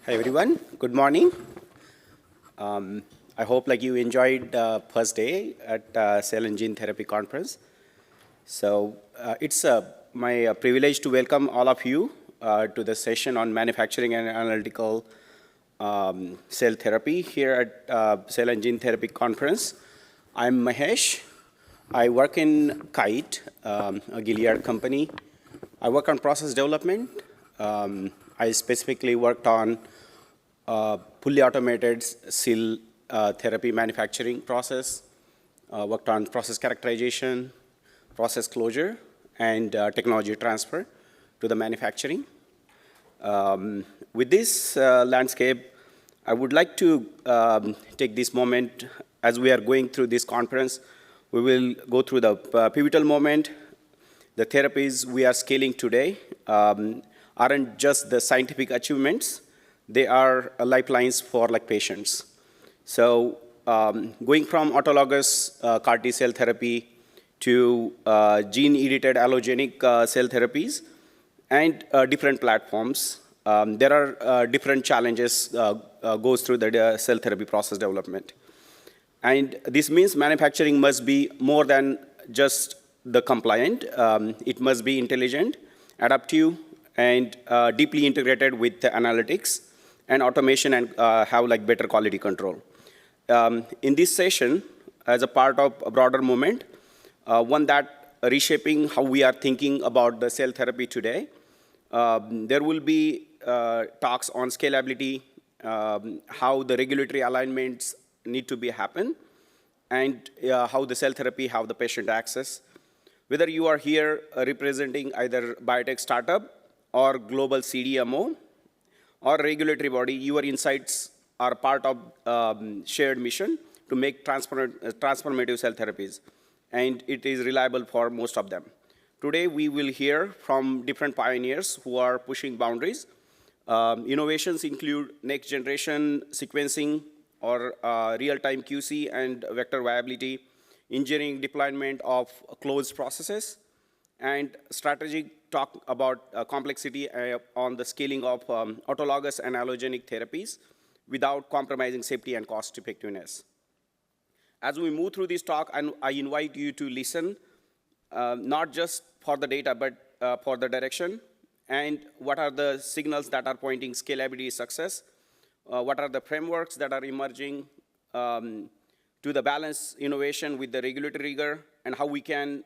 Hi everyone, good morning. I hope you enjoyed first day at Cell and Gene Therapy Conference. So it's my privilege to welcome all of you to the session on manufacturing and analytical cell therapy here at Cell and Gene Therapy Conference. I'm Mahesh. I work in Kite, a Gilead company. I work on process development. I specifically worked on fully automated cell therapy manufacturing process, worked on process characterization, process closure, and technology transfer to the manufacturing. With this landscape, I would like to take this moment as we are going through this conference. We will go through the pivotal moment. The therapies we are scaling today aren't just the scientific achievements, they are lifelines for patients. So going from autologous CAR T cell therapy to gene-edited allogenic cell therapies and different platforms, there are different challenges goes through the cell therapy process development. And this means manufacturing must be more than just the compliant. It must be intelligent, adaptive, and deeply integrated with the analytics and automation and have better quality control. In this session, as a part of a broader movement, one that reshaping how we are thinking about the cell therapy today, there will be talks on scalability, how the regulatory alignments need to be happen, and how the cell therapy have the patient access. Whether you are here representing either biotech startup or global CDMO or regulatory body, your insights are part of shared mission to make transformative cell therapies, and it is reliable for most of them. Today, we will hear from different pioneers who are pushing boundaries. Innovations include next-generation sequencing or real-time QC and vector viability, engineering deployment of closed processes, and strategic talk about complexity on the scaling of autologous and allogenic therapies without compromising safety and cost effectiveness. As we move through this talk, I invite you to listen, not just for the data, but for the direction, and what are the signals that are pointing scalability success, what are the frameworks that are emerging to the balance innovation with the regulatory rigor, and how we can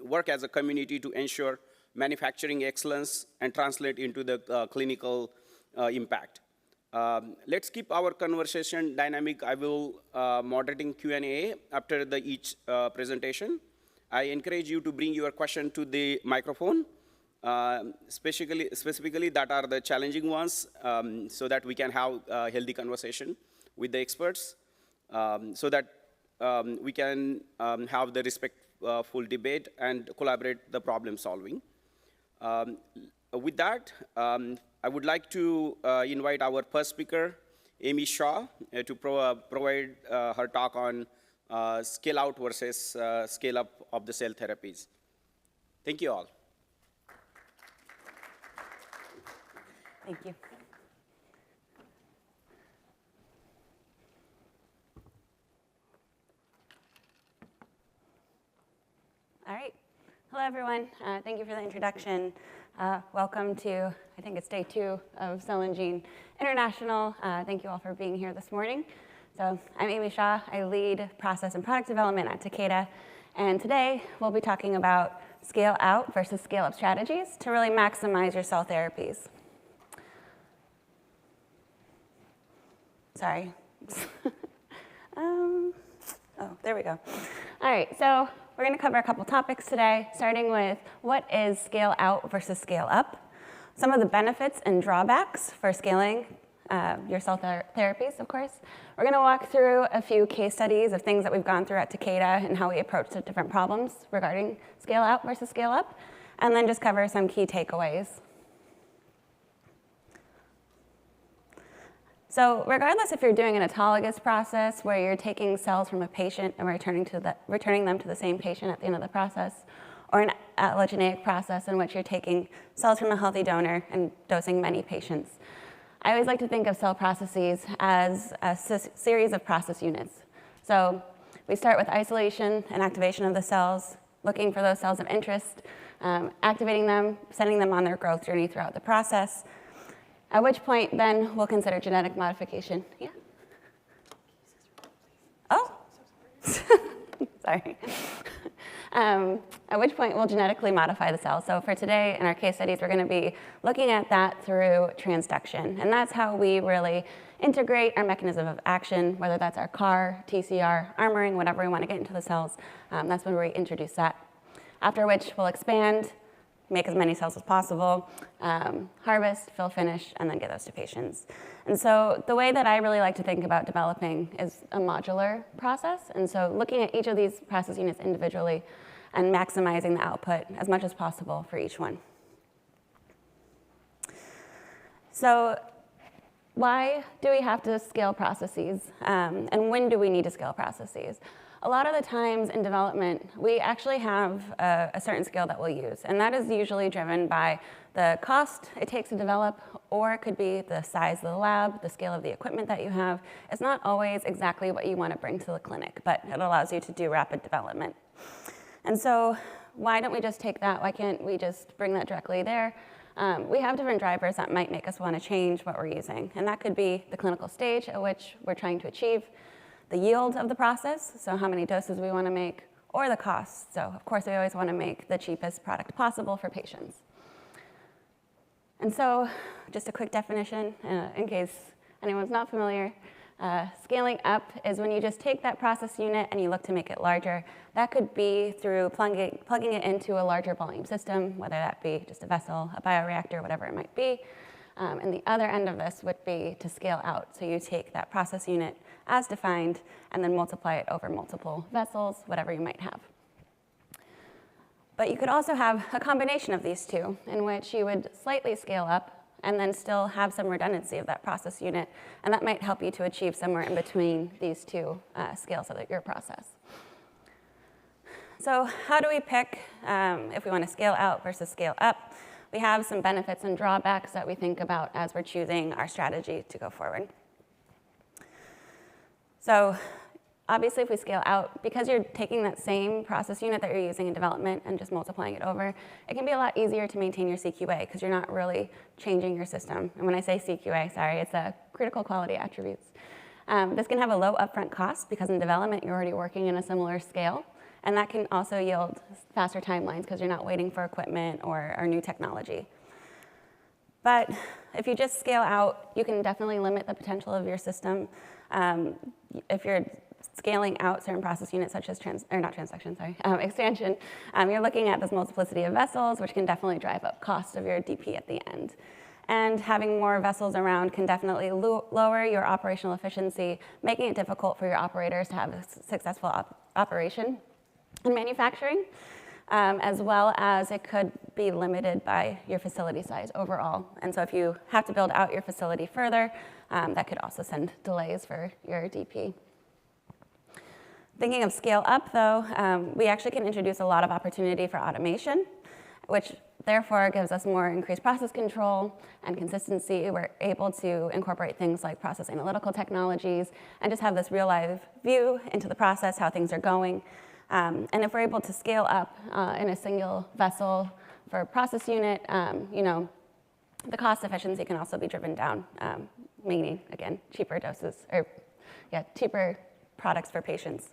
work as a community to ensure manufacturing excellence and translate into the clinical impact. Let's keep our conversation dynamic. I will moderating Q&A after each presentation. I encourage you to bring your question to the microphone, specifically that are the challenging ones, so that we can have a healthy conversation with the experts, so that we can have the respectful debate and collaborate the problem solving. With that, I would like to invite our first speaker, Amy Shaw, to provide her talk on scale out versus scale up of the cell therapies. Thank you all. Thank you. All right. Hello, everyone. Thank you for the introduction. Welcome to, I think it's day 2 of Cell and Gene International. Thank you all for being here this morning. So I'm Amy Shaw. I lead process and product development at Takeda. And today, we'll be talking about scale out versus scale up strategies to really maximize your cell therapies. Sorry. Oh, there we go. All right, so we're going to cover a couple topics today, starting with what is scale out versus scale up, some of the benefits and drawbacks for scaling your cell therapies, of course. We're going to walk through a few case studies of things that we've gone through at Takeda and how we approach the different problems regarding scale out versus scale up, and then just cover some key takeaways. So regardless if you're doing an autologous process where you're taking cells from a patient and returning them to the same patient at the end of the process, or an allogeneic process in which you're taking cells from a healthy donor and dosing many patients, I always like to think of cell processes as a series of process units. So we start with isolation and activation of the cells, looking for those cells of interest, activating them, sending them on their growth journey throughout the process, at which point then we'll consider genetic modification. Yeah? Oh, sorry. At which point we'll genetically modify the cell. So for today, in our case studies, we're going to be looking at that through transduction. And that's how we really integrate our mechanism of action, whether that's our CAR, TCR, armoring, whatever we want to get into the cells. That's when we introduce that. After which we'll expand, make as many cells as possible, harvest, fill finish, and then get those to patients. And so the way that I really like to think about developing is a modular process. And so looking at each of these process units individually and maximizing the output as much as possible for each one. So why do we have to scale processes? And when do we need to scale processes? A lot of the times in development, we actually have a certain scale that we'll use, and that is usually driven by the cost it takes to develop, or it could be the size of the lab, the scale of the equipment that you have. It's not always exactly what you want to bring to the clinic, but it allows you to do rapid development. And so why don't we just take that? Why can't we just bring that directly there? We have different drivers that might make us want to change what we're using, and that could be the clinical stage at which we're trying to achieve, the yield of the process, so how many doses we want to make, or the cost. So of course, we always want to make the cheapest product possible for patients. And so just a quick definition, in case anyone's not familiar, scaling up is when you just take that process unit and you look to make it larger. That could be through plugging it into a larger volume system, whether that be just a vessel, a bioreactor, whatever it might be. And the other end of this would be to scale out. So you take that process unit as defined and then multiply it over multiple vessels, whatever you might have. But you could also have a combination of these two in which you would slightly scale up and then still have some redundancy of that process unit. And that might help you to achieve somewhere in between these two scales of your process. So how do we pick if we want to scale out versus scale up? We have some benefits and drawbacks that we think about as we're choosing our strategy to go forward. So obviously, if we scale out, because you're taking that same process unit that you're using in development and just multiplying it over, it can be a lot easier to maintain your CQA because you're not really changing your system. And when I say CQA, sorry, it's a critical quality attributes. This can have a low upfront cost because in development, you're already working in a similar scale. And that can also yield faster timelines because you're not waiting for equipment or new technology. But if you just scale out, you can definitely limit the potential of your system. If you're scaling out certain process units such as expansion, you're looking at this multiplicity of vessels, which can definitely drive up cost of your DP at the end. And having more vessels around can definitely lower your operational efficiency, making it difficult for your operators to have a successful operation in manufacturing, as well as it could be limited by your facility size overall. And so if you have to build out your facility further, that could also send delays for your DP. Thinking of scale up, though, we actually can introduce a lot of opportunity for automation, which therefore gives us more increased process control and consistency. We're able to incorporate things like process analytical technologies and just have this real live view into the process, how things are going. And if we're able to scale up in a single vessel for a process unit, the cost efficiency can also be driven down, meaning, again, cheaper doses, cheaper products for patients.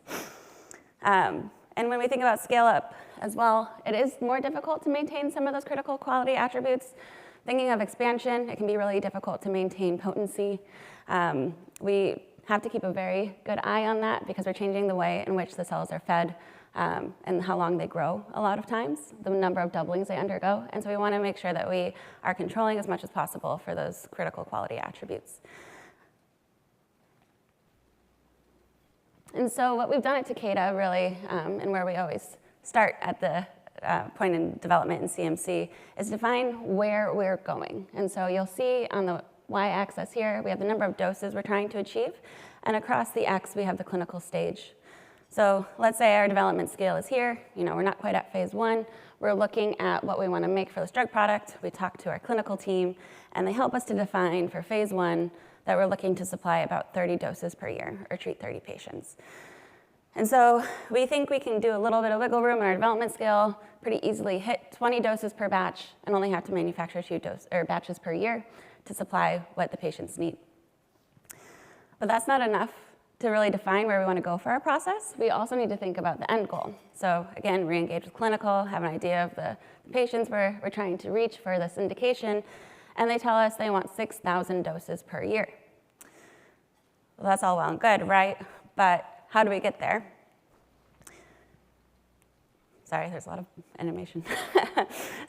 And when we think about scale up as well, it is more difficult to maintain some of those critical quality attributes. Thinking of expansion, it can be really difficult to maintain potency. We have to keep a very good eye on that because we're changing the way in which the cells are fed and how long they grow a lot of times, the number of doublings they undergo. And so we want to make sure that we are controlling as much as possible for those critical quality attributes. And so what we've done at Takeda really, and where we always start at the point in development in CMC, is define where we're going. And so you'll see on the y-axis here, we have the number of doses we're trying to achieve, and across the x, we have the clinical stage. So let's say our development scale is here. We're not quite at phase 1. We're we're looking at what we want to make for this drug product. We talk to our clinical team, and they help us to define for phase 1 that we're looking to supply about 30 doses per year or treat 30 patients. And so we think we can do a little bit of wiggle room in our development scale, pretty easily hit 20 doses per batch, and only have to manufacture 2 batches per year to supply what the patients need. But that's not enough to really define where we want to go for our process. We also need to think about the end goal. So again, re-engage with clinical, have an idea of the patients we're trying to reach for this indication, and they tell us they want 6,000 doses per year. Well, that's all well and good, right? But how do we get there? Sorry, there's a lot of animation.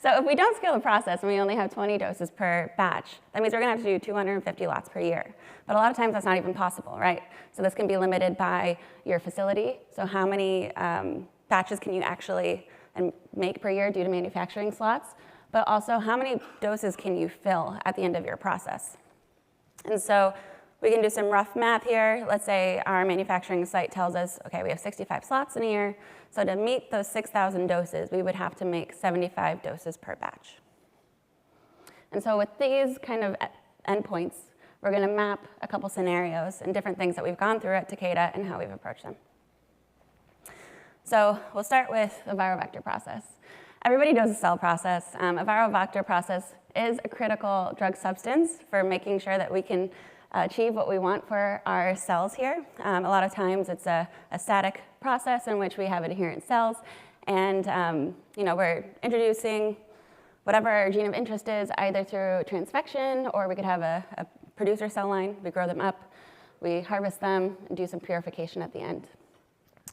So if we don't scale the process and we only have 20 doses per batch, that means we're going to have to do 250 lots per year. But a lot of times that's not even possible, right? So this can be limited by your facility. So how many batches can you actually make per year due to manufacturing slots? But also how many doses can you fill at the end of your process? And so we can do some rough math here. Let's say our manufacturing site tells us, okay, we have 65 slots in a year. So to meet those 6,000 doses, we would have to make 75 doses per batch. And so with these kind of endpoints, we're going to map a couple scenarios and different things that we've gone through at Takeda and how we've approached them. So we'll start with the viral vector process. Everybody knows the cell process. A viral vector process is a critical drug substance for making sure that we can achieve what we want for our cells here. A lot of times it's a static process in which we have adherent cells, and we're introducing whatever our gene of interest is, either through transfection, or we could have a producer cell line. We grow them up, we harvest them, and do some purification at the end.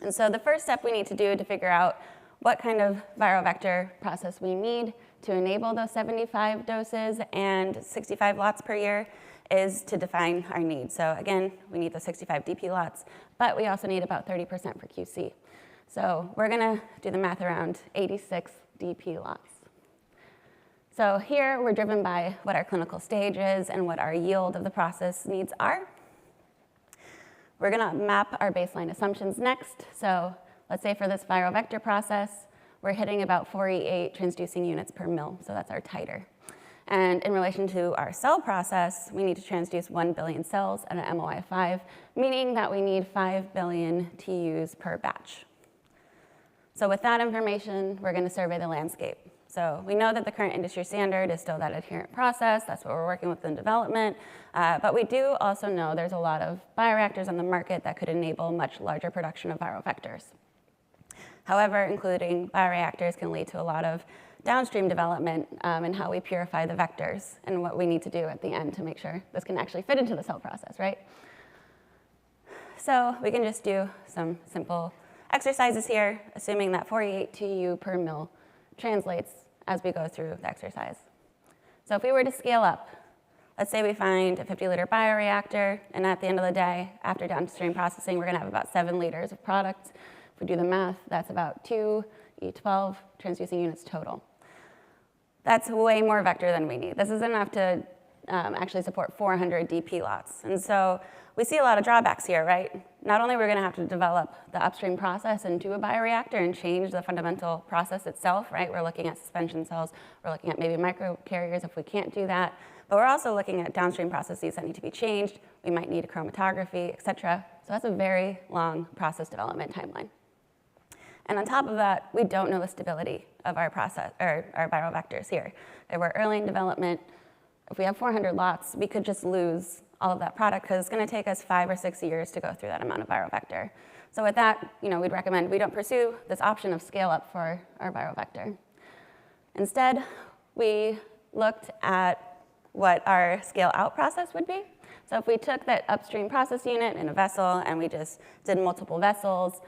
And so the first step we need to do to figure out what kind of viral vector process we need to enable those 75 doses and 65 lots per year is to define our needs. So again, we need the 65 DP lots, but we also need about 30% for QC. So we're gonna do the math around 86 DP lots. So here we're driven by what our clinical stage is and what our yield of the process needs are. We're gonna map our baseline assumptions next. So let's say for this viral vector process, we're hitting about 48 transducing units per mil, so that's our titer. And in relation to our cell process, we need to transduce 1 billion cells at an MOI of 5, meaning that we need 5 billion TUs per batch. So with that information, we're going to survey the landscape. So we know that the current industry standard is still that adherent process. That's what we're working with in development. But we do also know there's a lot of bioreactors on the market that could enable much larger production of viral vectors. However, including bioreactors can lead to a lot of downstream development in how we purify the vectors and what we need to do at the end to make sure this can actually fit into the cell process, right? So we can just do some simple exercises here, assuming that 48 TU per mil translates as we go through the exercise. So if we were to scale up, let's say we find a 50-liter bioreactor, and at the end of the day, after downstream processing, we're going to have about 7 liters of product. If we do the math, that's about 2 E12 transducing units total. That's way more vector than we need. This is enough to actually support 400 DP lots. And so we see a lot of drawbacks here, right? Not only are we going to have to develop the upstream process into a bioreactor and change the fundamental process itself, right? We're looking at suspension cells. We're looking at maybe microcarriers if we can't do that. But we're also looking at downstream processes that need to be changed. We might need a chromatography, et cetera. So that's a very long process development timeline. And on top of that, we don't know the stability of our process, or our viral vectors here. If we're early in development, if we have 400 lots, we could just lose all of that product because it's going to take us 5 or 6 years to go through that amount of viral vector. So with that, we'd recommend we don't pursue this option of scale up for our viral vector. Instead, we looked at what our scale out process would be. So if we took that upstream process unit in a vessel and we just did multiple vessels,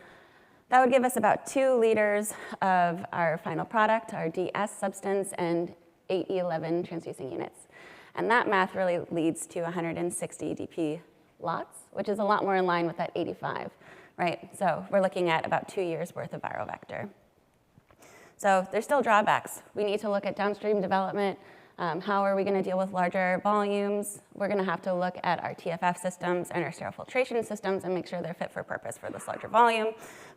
that would give us about 2 liters of our final product, our DS substance, and 8E11 transducing units. And that math really leads to 160 DP lots, which is a lot more in line with that 85, right? So we're looking at about 2 years worth of viral vector. So there's still drawbacks. We need to look at downstream development. How are we going to deal with larger volumes? We're going to have to look at our TFF systems and our sterile filtration systems and make sure they're fit for purpose for this larger volume.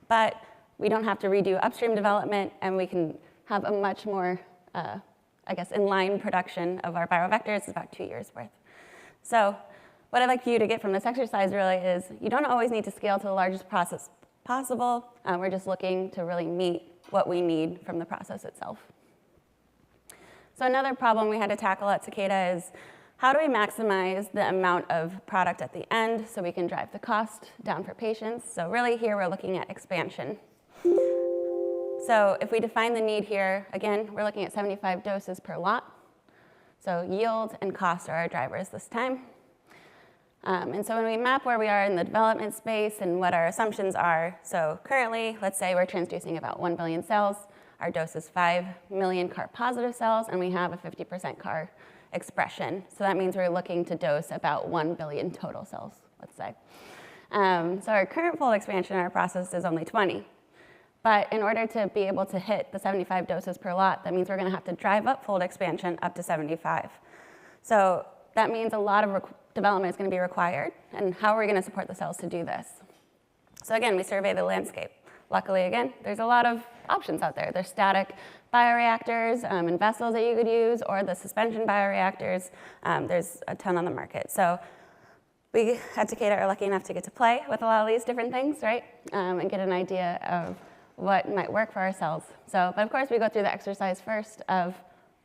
But we don't have to redo upstream development, and we can have a much more, I guess, in-line production of our viral vectors. It's about 2 years worth. So what I'd like you to get from this exercise really is you don't always need to scale to the largest process possible. We're just looking to really meet what we need from the process itself. So another problem we had to tackle at Takeda is how do we maximize the amount of product at the end so we can drive the cost down for patients? So really here we're looking at expansion. So if we define the need here, again, we're looking at 75 doses per lot. So yield and cost are our drivers this time. And so when we map where we are in the development space and what our assumptions are, so currently, let's say we're transducing about 1 billion cells. Our dose is 5 million CAR-positive cells, and we have a 50% CAR expression. So that means we're looking to dose about 1 billion total cells, let's say. So our current fold expansion in our process is only 20. But in order to be able to hit the 75 doses per lot, that means we're going to have to drive up fold expansion up to 75. So that means a lot of development is going to be required. And how are we going to support the cells to do this? So again, we survey the landscape. Luckily, again, there's a lot of options out there. There's static bioreactors and vessels that you could use, or the suspension bioreactors. There's a ton on the market. So we at Takeda are lucky enough to get to play with a lot of these different things, right? And get an idea of what might work for our cells. So, but of course, we go through the exercise first of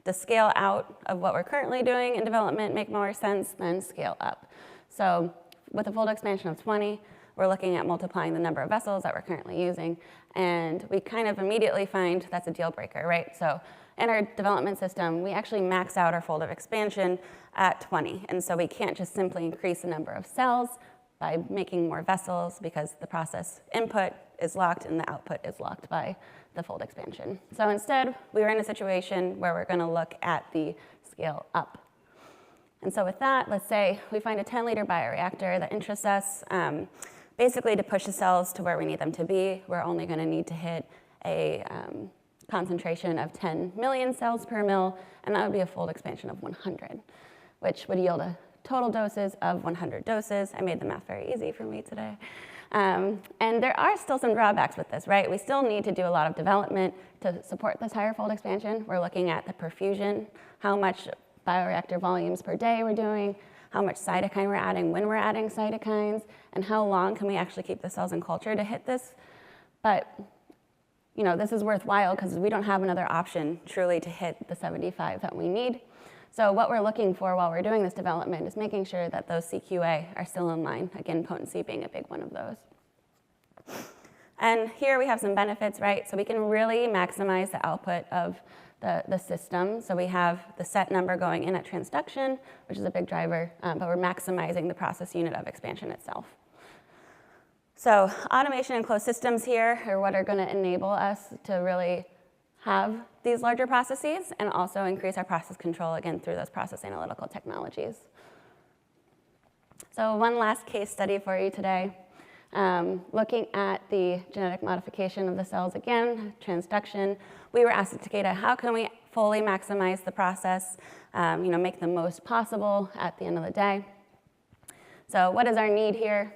the scale out of what we're currently doing in development make more sense than scale up. So with a fold expansion of 20, we're looking at multiplying the number of vessels that we're currently using. And we kind of immediately find that's a deal breaker, right? So in our development system, we actually max out our fold of expansion at 20. And so we can't just simply increase the number of cells by making more vessels because the process input is locked and the output is locked by the fold expansion. So instead, we were in a situation where we're going to look at the scale up. And so with that, let's say we find a 10-liter bioreactor that interests us. Basically, to push the cells to where we need them to be, we're only going to need to hit a concentration of 10 million cells per mil, and that would be a fold expansion of 100, which would yield a total doses of 100 doses. I made the math very easy for me today. And there are still some drawbacks with this, right? We still need to do a lot of development to support this higher fold expansion. We're looking at the perfusion, how much bioreactor volumes per day we're doing, how much cytokine we're adding, when we're adding cytokines, and how long can we actually keep the cells in culture to hit this. But you know, this is worthwhile because we don't have another option truly to hit the 75 that we need. So what we're looking for while we're doing this development is making sure that those CQA are still in line, again, potency being a big one of those. And here we have some benefits, right? So we can really maximize the output of the system. So we have the set number going in at transduction, which is a big driver, but we're maximizing the process unit of expansion itself. So automation and closed systems here are what are going to enable us to really have these larger processes and also increase our process control, again, through those process analytical technologies. So one last case study for you today. Looking at the genetic modification of the cells again, transduction, we were asked at Takeda, how can we fully maximize the process, make the most possible at the end of the day? So what is our need here?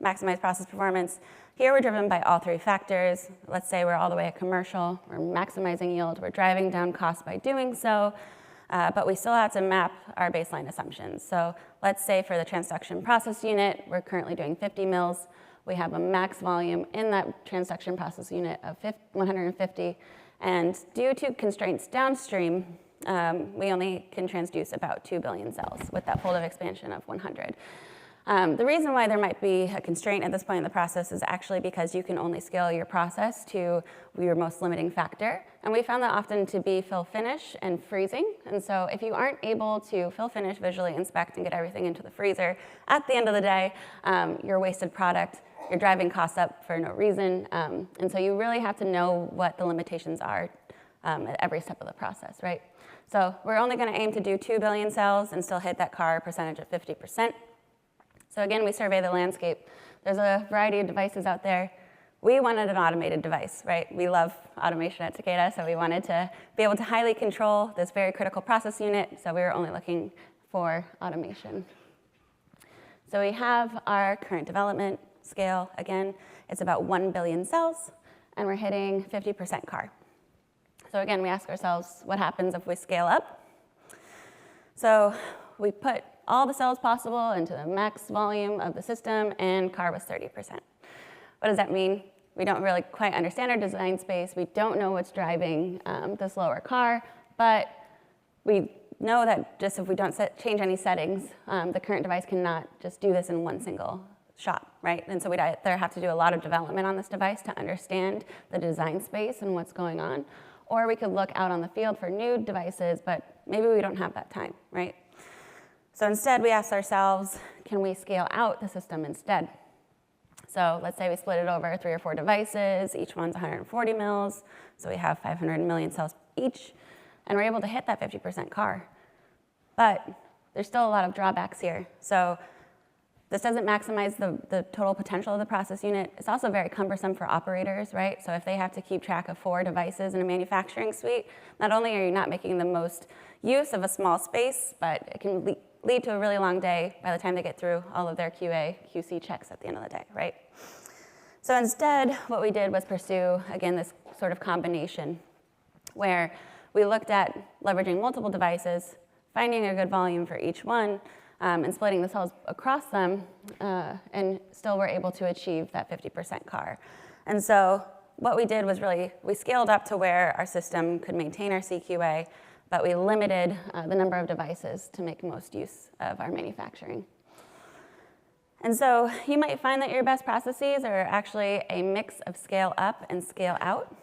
Maximize process performance. Here we're driven by all three factors. Let's say we're all the way at commercial, we're maximizing yield, we're driving down costs by doing so, but we still have to map our baseline assumptions. So let's say for the transduction process unit, we're currently doing 50 mils. We have a max volume in that transduction process unit of 150, and due to constraints downstream, we only can transduce about 2 billion cells with that fold of expansion of 100. The reason why there might be a constraint at this point in the process is actually because you can only scale your process to your most limiting factor. And we found that often to be fill finish and freezing. And so if you aren't able to fill finish, visually inspect, and get everything into the freezer, at the end of the day, you're a wasted product. You're driving costs up for no reason. And so you really have to know what the limitations are at every step of the process, right? So we're only going to aim to do 2 billion cells and still hit that CAR percentage of 50%. So again, we survey the landscape. There's a variety of devices out there. We wanted an automated device, right? We love automation at Takeda, so we wanted to be able to highly control this very critical process unit, so we were only looking for automation. So we have our current development scale. Again, it's about 1 billion cells, and we're hitting 50% CAR. So again, we ask ourselves, what happens if we scale up? So we put all the cells possible into the max volume of the system, and CAR was 30%. What does that mean? We don't really quite understand our design space. We don't know what's driving this lower CAR, but we know that just if we don't change any settings, the current device cannot just do this in one single shot, right? And so we'd either have to do a lot of development on this device to understand the design space and what's going on, or we could look out on the field for new devices, but maybe we don't have that time, right? So instead, we asked ourselves, can we scale out the system instead? So let's say we split it over 3 or 4 devices, each one's 140 mils, so we have 500 million cells each, and we're able to hit that 50% CAR. But there's still a lot of drawbacks here. So this doesn't maximize the total potential of the process unit. It's also very cumbersome for operators, right? So if they have to keep track of 4 devices in a manufacturing suite, not only are you not making the most use of a small space, but it can lead to a really long day by the time they get through all of their QA, QC checks at the end of the day, right? So instead, what we did was pursue, again, this sort of combination where we looked at leveraging multiple devices, finding a good volume for each one, and splitting the cells across them, and still were able to achieve that 50% CAR. And so what we did was really, we scaled up to where our system could maintain our CQA, but we limited the number of devices to make most use of our manufacturing. And so you might find that your best processes are actually a mix of scale up and scale out.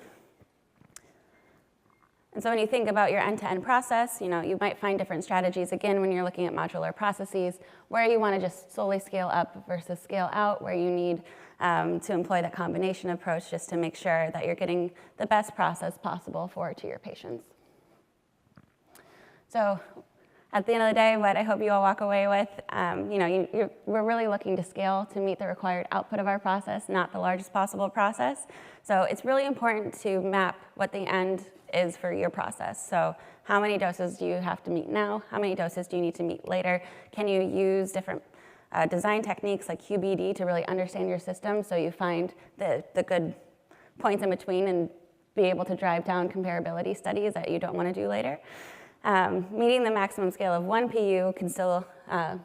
And so when you think about your end-to-end process, you might find different strategies, again, when you're looking at modular processes, where you want to just solely scale up versus scale out, where you need to employ that combination approach just to make sure that you're getting the best process possible to your patients. So at the end of the day, what I hope you all walk away with, we're really looking to scale to meet the required output of our process, not the largest possible process. So it's really important to map what the end is for your process. So how many doses do you have to meet now? How many doses do you need to meet later? Can you use different design techniques like QBD to really understand your system so you find the good points in between and be able to drive down comparability studies that you don't want to do later? Meeting the maximum scale of 1 PU can still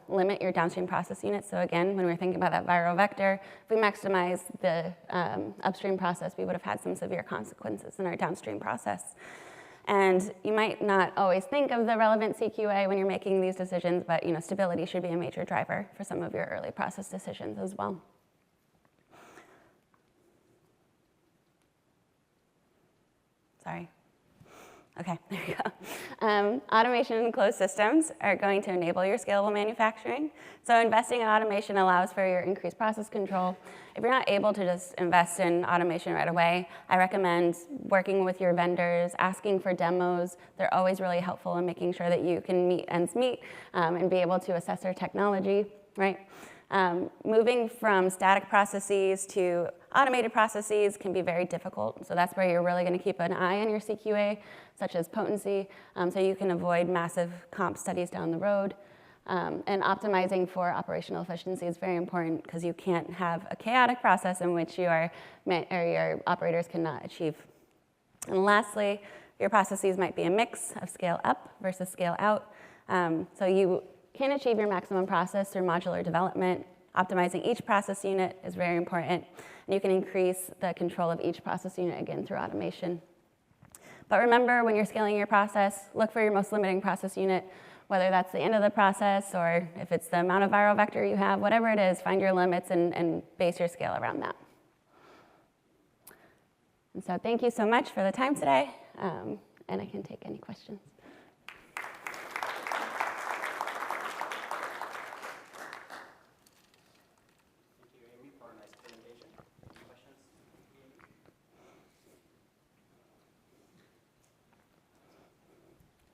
limit your downstream process units. So again, when we're thinking about that viral vector, if we maximize the upstream process, we would have had some severe consequences in our downstream process. And you might not always think of the relevant CQA when you're making these decisions, but stability should be a major driver for some of your early process decisions as well. Sorry. Okay, there you go. Automation and closed systems are going to enable your scalable manufacturing. So investing in automation allows for your increased process control. If you're not able to just invest in automation right away, I recommend working with your vendors, asking for demos. They're always really helpful in making sure that you can meet ends meet and be able to assess their technology, right? Moving from static processes to automated processes can be very difficult. So that's where you're really going to keep an eye on your CQA, such as potency, so you can avoid massive comp studies down the road. And optimizing for operational efficiency is very important because you can't have a chaotic process in which your operators cannot achieve. And lastly, your processes might be a mix of scale up versus scale out. So you can achieve your maximum process through modular development. Optimizing each process unit is very important. And you can increase the control of each process unit, again, through automation. But remember, when you're scaling your process, look for your most limiting process unit, whether that's the end of the process or if it's the amount of viral vector you have, whatever it is, find your limits and base your scale around that. And so thank you so much for the time today, and I can take any questions.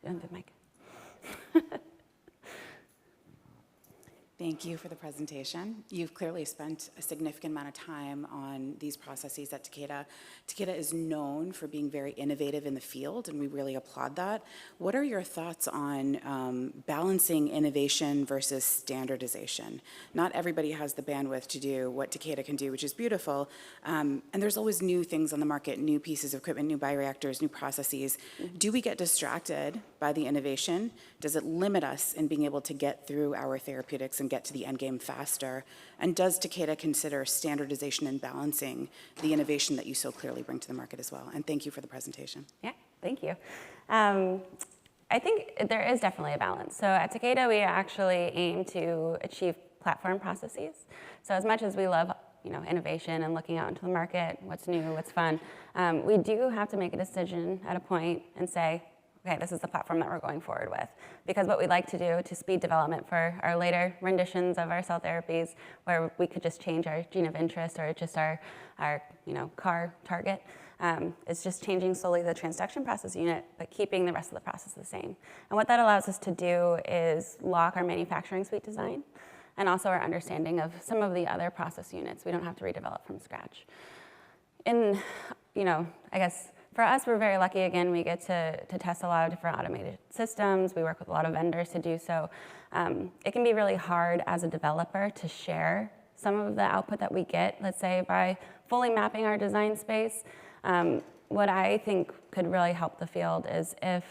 On the mic. Thank you for the presentation. You've clearly spent a significant amount of time on these processes at Takeda. Takeda is known for being very innovative in the field, and we really applaud that. What are your thoughts on balancing innovation versus standardization? Not everybody has the bandwidth to do what Takeda can do, which is beautiful, and there's always new things on the market, new pieces of equipment, new bioreactors, new processes. Do we get distracted by the innovation? Does it limit us in being able to get through our therapeutics and get to the end game faster? And does Takeda consider standardization and balancing the innovation that you so clearly bring to the market as well? And thank you for the presentation. Yeah, thank you. I think there is definitely a balance. So at Takeda, we actually aim to achieve platform processes. So as much as we love innovation and looking out into the market, what's new, what's fun, we do have to make a decision at a point and say, okay, this is the platform that we're going forward with. Because what we like to do to speed development for our later renditions of our cell therapies, where we could just change our gene of interest or just our CAR target, is just changing solely the transduction process unit, but keeping the rest of the process the same. And what that allows us to do is lock our manufacturing suite design and also our understanding of some of the other process units. We don't have to redevelop from scratch. And, I guess, for us, we're very lucky, again, we get to test a lot of different automated systems. We work with a lot of vendors to do so. It can be really hard as a developer to share some of the output that we get, let's say, by fully mapping our design space. What I think could really help the field is if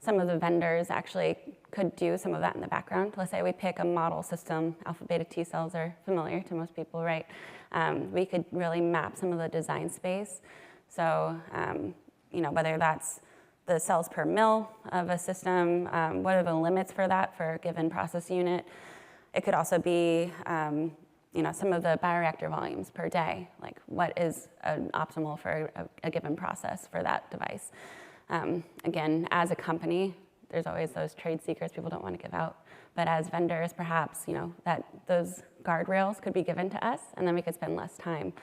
some of the vendors actually could do some of that in the background. Let's say we pick a model system, alpha beta T cells are familiar to most people, right? We could really map some of the design space. So, whether that's the cells per mil of a system, what are the limits for that for a given process unit? It could also be, some of the bioreactor volumes per day, like what is optimal for a given process for that device. Again, as a company, there's always those trade secrets people don't want to give out. But as vendors, perhaps, that those guardrails could be given to us, and then we could spend less time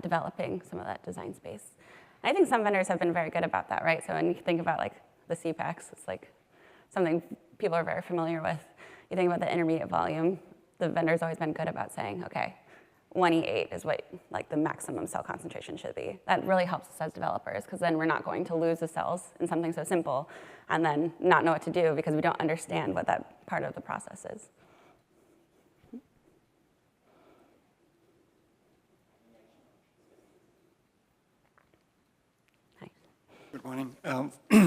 developing some of that design space. I think some vendors have been very good about that, right? So when you think about like the CPACs, it's like something people are very familiar with. You think about the intermediate volume, the vendor's always been good about saying, okay, 1E8 is what like the maximum cell concentration should be. That really helps us as developers, because then we're not going to lose the cells in something so simple and then not know what to do because we don't understand what that part of the process is. Good morning.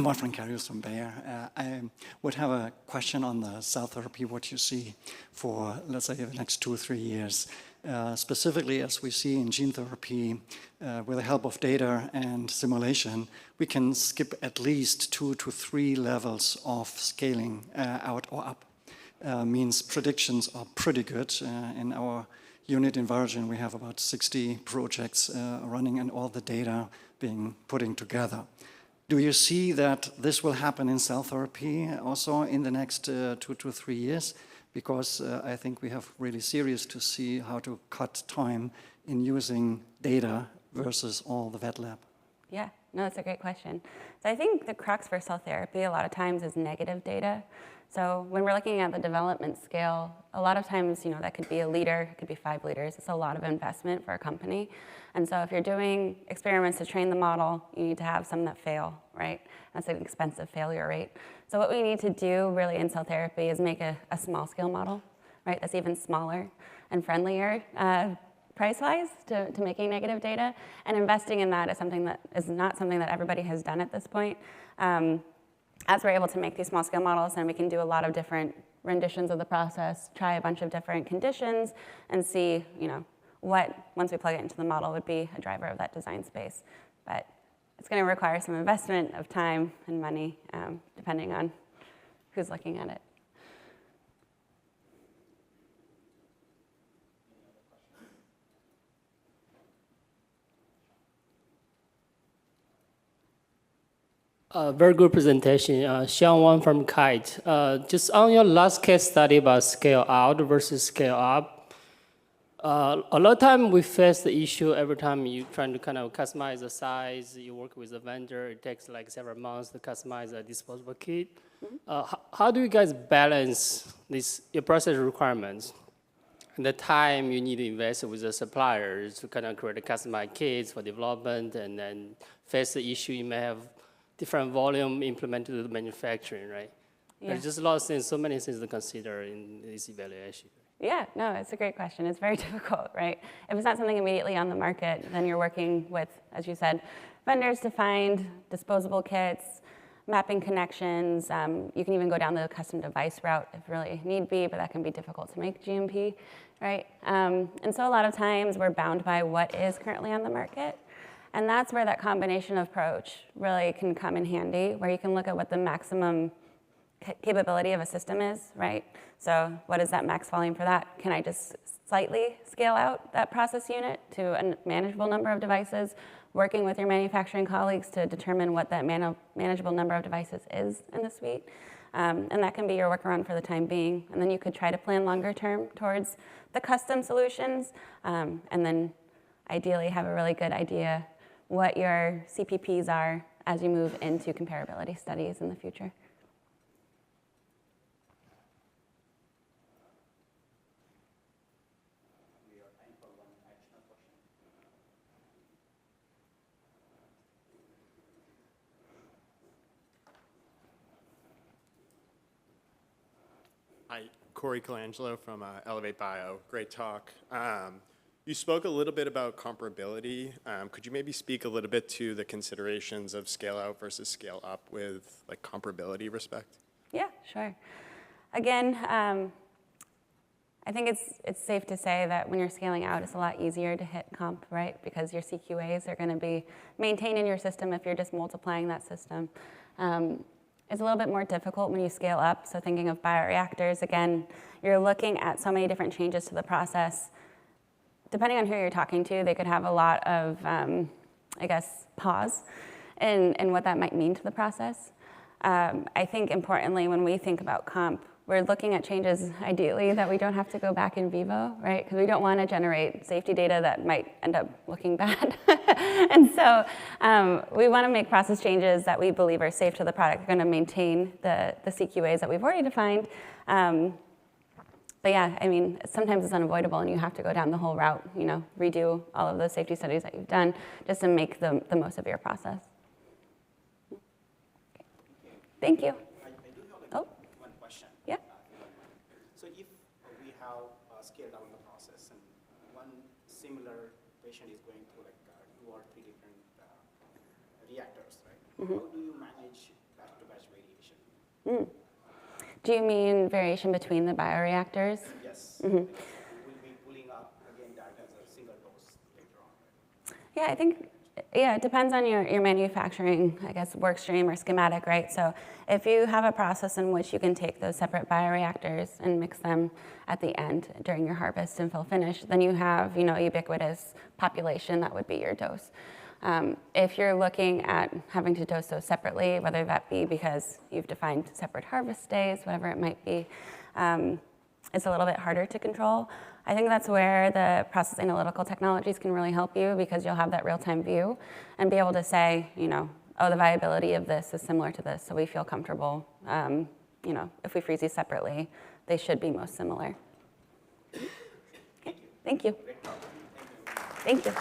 Wolfgang Karius from Bayer. I would have a question on the cell therapy, what you see for, let's say, the next 2 or 3 years. Specifically, as we see in gene therapy, with the help of data and simulation, we can skip at least 2 to 3 levels of scaling out or up. Means predictions are pretty good. In our unit in Virgin, we have about 60 projects running and all the data being putting together. Do you see that this will happen in cell therapy also in the next 2 to 3 years? Because I think we have really serious to see how to cut time in using data versus all the vet lab. Yeah, no, that's a great question. So I think the crux for cell therapy a lot of times is negative data. So when we're looking at the development scale, a lot of times, that could be a liter, it could be 5 liters. It's a lot of investment for a company. And so if you're doing experiments to train the model, you need to have some that fail, right? That's an expensive failure rate. So what we need to do really in cell therapy is make a small scale model, right? That's even smaller and friendlier price-wise to making negative data. And investing in that is something that is not something that everybody has done at this point. As we're able to make these small scale models, then we can do a lot of different renditions of the process, try a bunch of different conditions, and see, what, once we plug it into the model, would be a driver of that design space. But it's going to require some investment of time and money, depending on who's looking at it. Very good presentation. Sean Wang from Kite. Just on your last case study about scale out versus scale up, a lot of time we face the issue every time you're trying to kind of customize the size, you work with a vendor, it takes like several months to customize a disposable kit. How do you guys balance your process requirements and the time you need to invest with the suppliers to kind of create a customized kits for development, and then face the issue, you may have different volume implemented to the manufacturing, right? Yeah. There's just a lot of things, so many things to consider in this evaluation. Yeah, no, it's a great question. It's very difficult, right? If it's not something immediately on the market, then you're working with, as you said, vendors to find disposable kits, mapping connections. You can even go down the custom device route if really need be, but that can be difficult to make GMP, right? And so a lot of times we're bound by what is currently on the market. And that's where that combination approach really can come in handy, where you can look at what the maximum capability of a system is, right? So what is that max volume for that? Can I just slightly scale out that process unit to a manageable number of devices, working with your manufacturing colleagues to determine what that manageable number of devices is in the suite? And that can be your workaround for the time being. And then you could try to plan longer term towards the custom solutions, and then ideally have a really good idea what your CPPs are as you move into comparability studies in the future. Hi, Corey Colangelo from Elevate Bio. Great talk. You spoke a little bit about comparability. Could you maybe speak a little bit to the considerations of scale out versus scale up with like comparability respect? Yeah, sure. Again, I think it's safe to say that when you're scaling out, it's a lot easier to hit comp, right? Because your CQAs are going to be maintained in your system if you're just multiplying that system. It's a little bit more difficult when you scale up. So thinking of bioreactors, again, you're looking at so many different changes to the process. Depending on who you're talking to, they could have a lot of, I guess, pause in what that might mean to the process. I think importantly, when we think about comp, we're looking at changes, ideally, that we don't have to go back in vivo, right? Because we don't want to generate safety data that might end up looking bad. And so we want to make process changes that we believe are safe to the product. We're going to maintain the CQAs that we've already defined. But yeah, I mean, sometimes it's unavoidable and you have to go down the whole route, you know, redo all of those safety studies that you've done just to make the most of your process. Thank you. I do have one question. Yeah. So if we have scaled down the process and one similar patient is going through like 2 or 3 different reactors, right? Mm-hmm. How do you manage batch-to-batch variation? Do you mean variation between the bioreactors? Yes. Mm-hmm. We'll be pulling up again that as a single dose later on, right? Yeah, I think, it depends on your manufacturing, I guess, work stream or schematic, right? So if you have a process in which you can take those separate bioreactors and mix them at the end during your harvest and fill finish, then you have, you know, ubiquitous population, that would be your dose. If you're looking at having to dose those separately, whether that be because you've defined separate harvest days, whatever it might be, it's a little bit harder to control. I think that's where the process analytical technologies can really help you, because you'll have that real-time view and be able to say, you know, oh, the viability of this is similar to this, so we feel comfortable. You know, if we freeze these separately, they should be most similar. Okay. Thank you. Thank you.